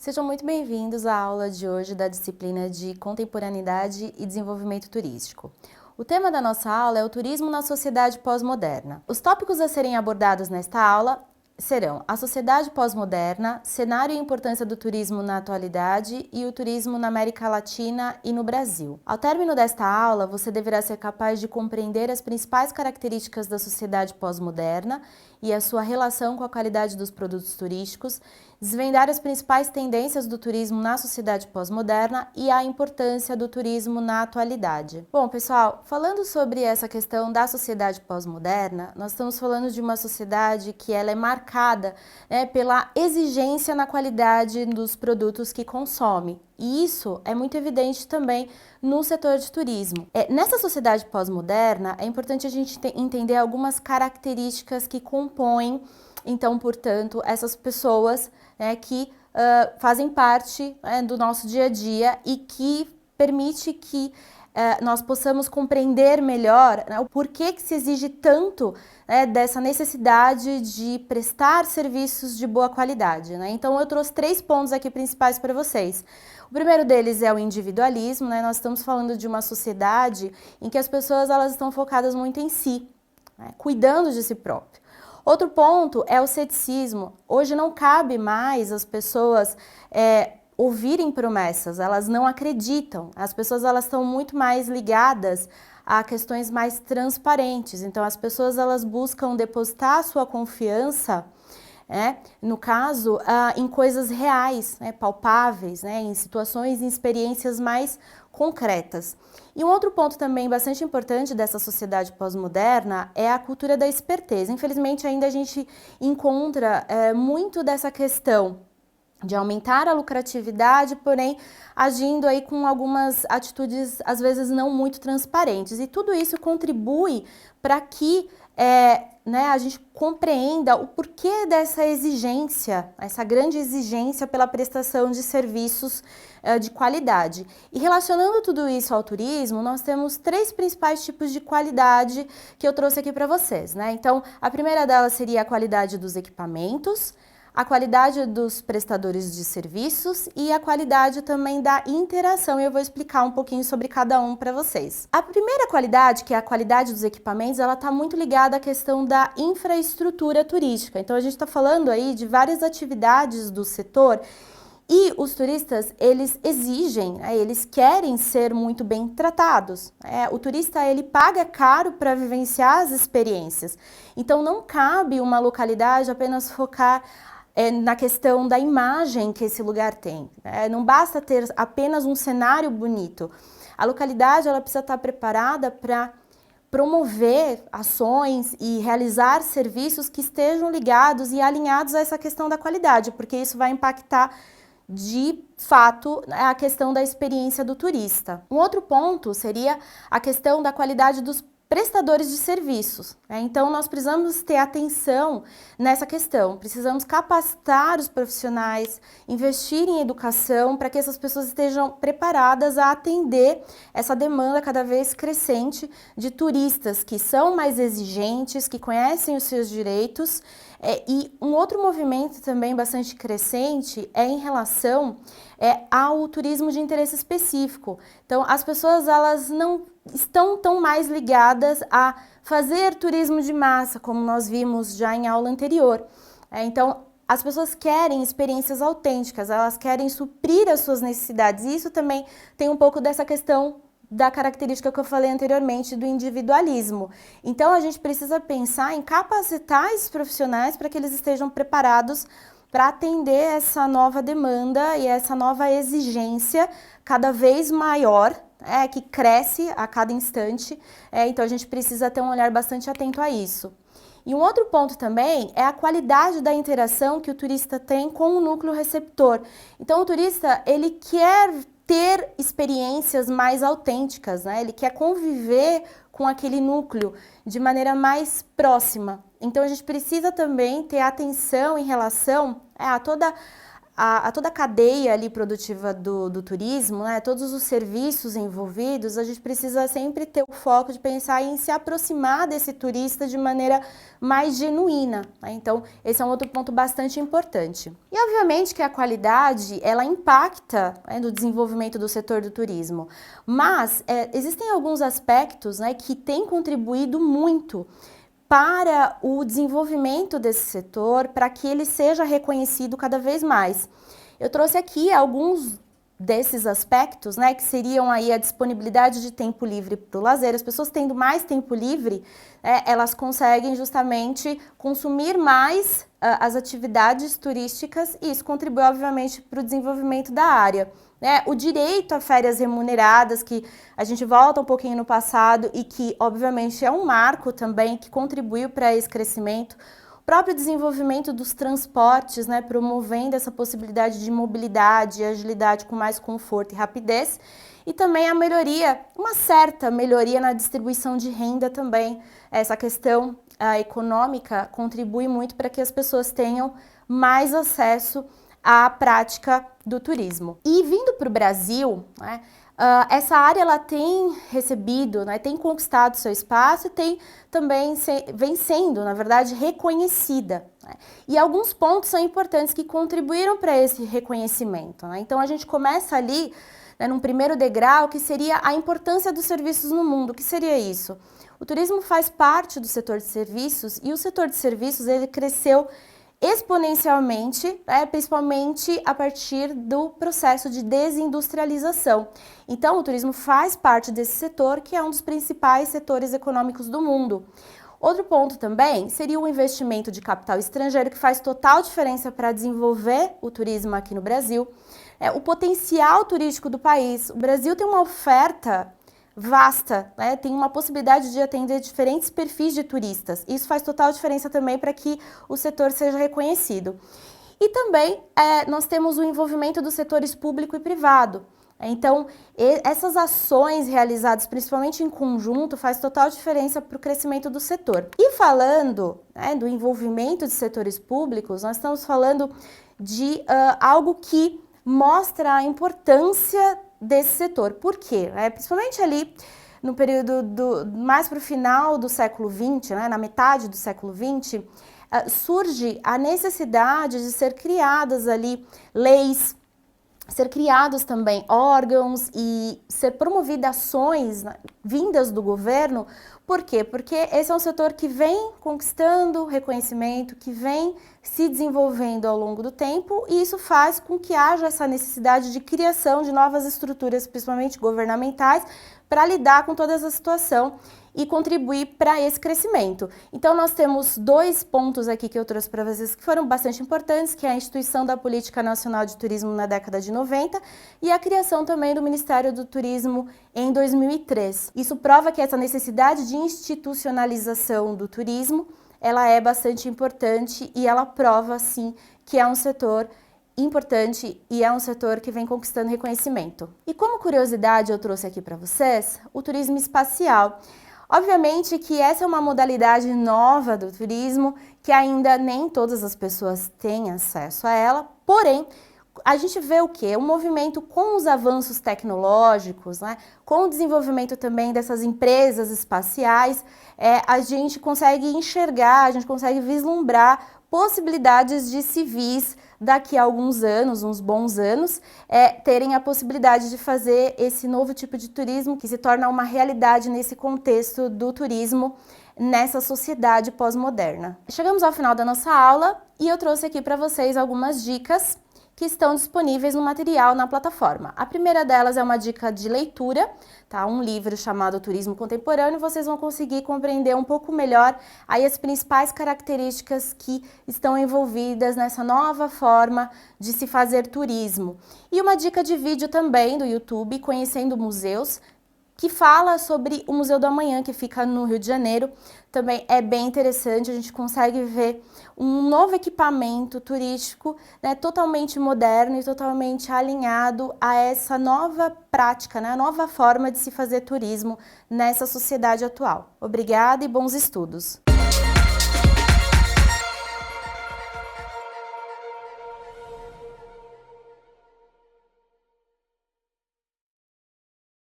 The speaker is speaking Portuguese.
Sejam muito bem-vindos à aula de hoje da disciplina de Contemporaneidade e Desenvolvimento Turístico. O tema da nossa aula é o turismo na sociedade pós-moderna. Os tópicos a serem abordados nesta aula serão a sociedade pós-moderna, cenário e importância do turismo na atualidade e o turismo na América Latina e no Brasil. Ao término desta aula, você deverá ser capaz de compreender as principais características da sociedade pós-moderna e a sua relação com a qualidade dos produtos turísticos, desvendar as principais tendências do turismo na sociedade pós-moderna e a importância do turismo na atualidade. Bom, pessoal, falando sobre essa questão da sociedade pós-moderna, nós estamos falando de uma sociedade que ela é marcada, pela exigência na qualidade dos produtos que consome. E isso é muito evidente também no setor de turismo. Nessa sociedade pós-moderna, é importante a gente entender algumas características que compõem, então, portanto, essas pessoas que fazem parte do nosso dia a dia e que permite que nós possamos compreender melhor o porquê que se exige tanto dessa necessidade de prestar serviços de boa qualidade. Então, eu trouxe 3 pontos aqui principais para vocês. O primeiro deles é o individualismo. Nós estamos falando de uma sociedade em que as pessoas elas estão focadas muito em si, cuidando de si próprio. Outro ponto é o ceticismo. Hoje não cabe mais as pessoas ouvirem promessas, elas não acreditam. As pessoas elas estão muito mais ligadas a questões mais transparentes. Então as pessoas elas buscam depositar a sua confiança, no caso, em coisas reais, palpáveis, em situações, em experiências mais concretas. E um outro ponto também bastante importante dessa sociedade pós-moderna é a cultura da esperteza. Infelizmente, ainda a gente encontra muito dessa questão de aumentar a lucratividade, porém agindo aí com algumas atitudes às vezes não muito transparentes. E tudo isso contribui para que a gente compreenda o porquê dessa exigência, essa grande exigência pela prestação de serviços de qualidade. E relacionando tudo isso ao turismo, nós temos 3 principais tipos de qualidade que eu trouxe aqui para vocês. Então, a primeira delas seria a qualidade dos equipamentos, a qualidade dos prestadores de serviços e a qualidade também da interação. E eu vou explicar um pouquinho sobre cada um para vocês. A primeira qualidade, que é a qualidade dos equipamentos, ela está muito ligada à questão da infraestrutura turística. Então, a gente está falando aí de várias atividades do setor e os turistas, eles exigem, eles querem ser muito bem tratados. O turista, ele paga caro para vivenciar as experiências. Então, não cabe uma localidade apenas focar na questão da imagem que esse lugar tem. Não basta ter apenas um cenário bonito. A localidade ela precisa estar preparada para promover ações e realizar serviços que estejam ligados e alinhados a essa questão da qualidade, porque isso vai impactar de fato a questão da experiência do turista. Um outro ponto seria a questão da qualidade dos prestadores de serviços. Então, nós precisamos ter atenção nessa questão, precisamos capacitar os profissionais, investir em educação para que essas pessoas estejam preparadas a atender essa demanda cada vez crescente de turistas que são mais exigentes, que conhecem os seus direitos. E um outro movimento também bastante crescente é em relação ao turismo de interesse específico. Então, as pessoas elas não estão tão mais ligadas a fazer turismo de massa, como nós vimos já em aula anterior. Então, as pessoas querem experiências autênticas, elas querem suprir as suas necessidades. E isso também tem um pouco dessa questão da característica que eu falei anteriormente do individualismo. Então, a gente precisa pensar em capacitar esses profissionais para que eles estejam preparados para atender essa nova demanda e essa nova exigência cada vez maior, que cresce a cada instante. Então, a gente precisa ter um olhar bastante atento a isso. E um outro ponto também é a qualidade da interação que o turista tem com o núcleo receptor. Então, o turista, ele quer ter experiências mais autênticas, ele quer conviver com aquele núcleo de maneira mais próxima. Então, a gente precisa também ter atenção em relação a toda a toda a cadeia ali produtiva do turismo, né, todos os serviços envolvidos, a gente precisa sempre ter o foco de pensar em se aproximar desse turista de maneira mais genuína, né? Então, esse é um outro ponto bastante importante. E, obviamente, que a qualidade, ela impacta, né, no desenvolvimento do setor do turismo, mas existem alguns aspectos, né, que têm contribuído muito para o desenvolvimento desse setor, para que ele seja reconhecido cada vez mais. Eu trouxe aqui alguns desses aspectos, né, que seriam aí a disponibilidade de tempo livre para o lazer. As pessoas tendo mais tempo livre, elas conseguem justamente consumir mais as atividades turísticas e isso contribui, obviamente, para o desenvolvimento da área. O direito a férias remuneradas, que a gente volta um pouquinho no passado e que, obviamente, é um marco também que contribuiu para esse crescimento. O próprio desenvolvimento dos transportes, né, promovendo essa possibilidade de mobilidade e agilidade com mais conforto e rapidez. E também a melhoria, uma certa melhoria na distribuição de renda também. Essa questão econômica contribui muito para que as pessoas tenham mais acesso à prática do turismo. E vindo para o Brasil, né, essa área ela tem recebido, né, tem conquistado seu espaço e tem também vem sendo, na verdade, reconhecida, né? E alguns pontos são importantes que contribuíram para esse reconhecimento, né? Então a gente começa ali, né, num primeiro degrau, que seria a importância dos serviços no mundo. O que seria isso? O turismo faz parte do setor de serviços e o setor de serviços ele cresceu exponencialmente, principalmente a partir do processo de desindustrialização. Então, o turismo faz parte desse setor, que é um dos principais setores econômicos do mundo. Outro ponto também seria o investimento de capital estrangeiro, que faz total diferença para desenvolver o turismo aqui no Brasil. O potencial turístico do país. O Brasil tem uma oferta vasta, né? Tem uma possibilidade de atender diferentes perfis de turistas. Isso faz total diferença também para que o setor seja reconhecido. E também nós temos o envolvimento dos setores público e privado. Então, essas ações realizadas principalmente em conjunto faz total diferença para o crescimento do setor. E falando, né, do envolvimento de setores públicos, nós estamos falando de algo que mostra a importância desse setor. Por quê? Principalmente ali no período mais para o final do século XX, né, na metade do século XX, surge a necessidade de ser criadas ali leis, ser criados também órgãos e ser promovidas ações, né, vindas do governo. Por quê? Porque esse é um setor que vem conquistando reconhecimento, que vem se desenvolvendo ao longo do tempo e isso faz com que haja essa necessidade de criação de novas estruturas, principalmente governamentais, para lidar com toda essa situação e contribuir para esse crescimento. Então, nós temos dois pontos aqui que eu trouxe para vocês que foram bastante importantes, que é a instituição da Política Nacional de Turismo na década de 90 e a criação também do Ministério do Turismo em 2003. Isso prova que essa necessidade de institucionalização do turismo, ela é bastante importante e ela prova, sim, que é um setor importante e é um setor que vem conquistando reconhecimento. E como curiosidade eu trouxe aqui para vocês o turismo espacial. Obviamente que essa é uma modalidade nova do turismo, que ainda nem todas as pessoas têm acesso a ela, porém, a gente vê o quê? Um movimento com os avanços tecnológicos, né? Com o desenvolvimento também dessas empresas espaciais, a gente consegue enxergar, a gente consegue vislumbrar possibilidades de civis daqui a alguns anos, uns bons anos, terem a possibilidade de fazer esse novo tipo de turismo que se torna uma realidade nesse contexto do turismo nessa sociedade pós-moderna. Chegamos ao final da nossa aula e eu trouxe aqui para vocês algumas dicas que estão disponíveis no material na plataforma. A primeira delas é uma dica de leitura, tá? Um livro chamado Turismo Contemporâneo. Vocês vão conseguir compreender um pouco melhor aí as principais características que estão envolvidas nessa nova forma de se fazer turismo. E uma dica de vídeo também do YouTube, Conhecendo Museus, que fala sobre o Museu do Amanhã, que fica no Rio de Janeiro. Também é bem interessante, a gente consegue ver um novo equipamento turístico, né, totalmente moderno e totalmente alinhado a essa nova prática, né, a nova forma de se fazer turismo nessa sociedade atual. Obrigada e bons estudos!